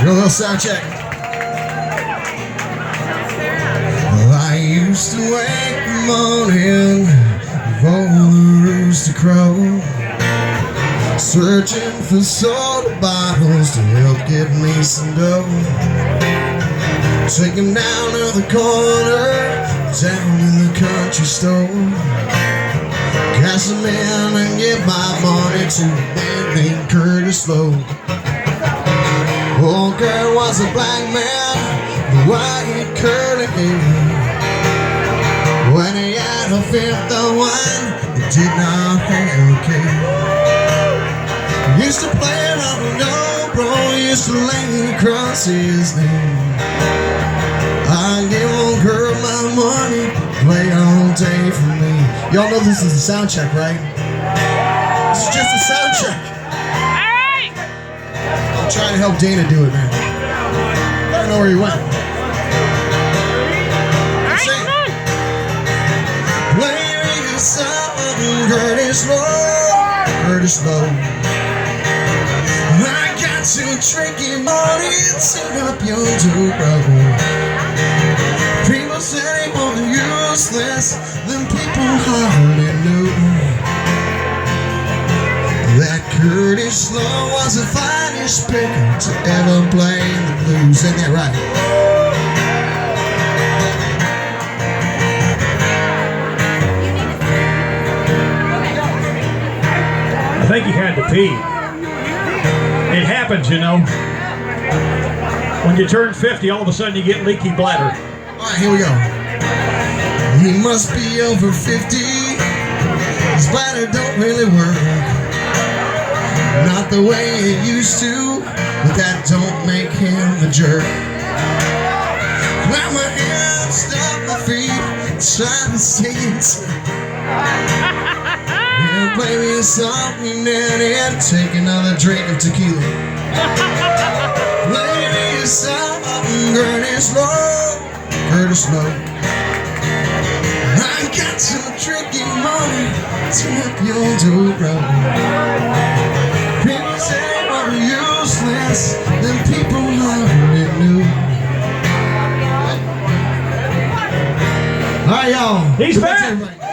a little sound check. Well, I used to wake the morning before the rooster crowed, searching for soda bottles to help get me some dough. Take 'em down to the corner, down in the country store, cash them in and give my money to a man named Curtis Lowe. Old girl was a black man, the white curly hair. When he had a fifth of wine, he did not have a care. He used to play it on the dobro, used to lay across his name. I give old girl my money, play all day for me. Y'all know this is a sound check, right? This is just a sound check. Alright! I'm trying to help Dana do it, man. I don't know where he went. Alright, come on! Play me a song, Curtis Lowe, Curtis Lowe. I got you drinking money, turn up your dobro. People say they more useless than people hardly knew. That Curtis Lowe was the finest picker to ever play the blues. Ain't that right? I think he had to pee. It happens, you know. When you turn 50, all of a sudden you get leaky bladder. Alright, here we go. He must be over 50. His bladder don't really work, not the way it used to, but that don't make him a jerk. Grab my hands, stop my feet, try to stay inside. Yeah, play me a song and then take another drink of tequila. Play me a song, Curtis Lowe, Curtis Lowe. I got some tricky money, turn up your dobro. People say I'm useless, then people hardly knew. Alright, y'all. He's Good luck to back. everybody.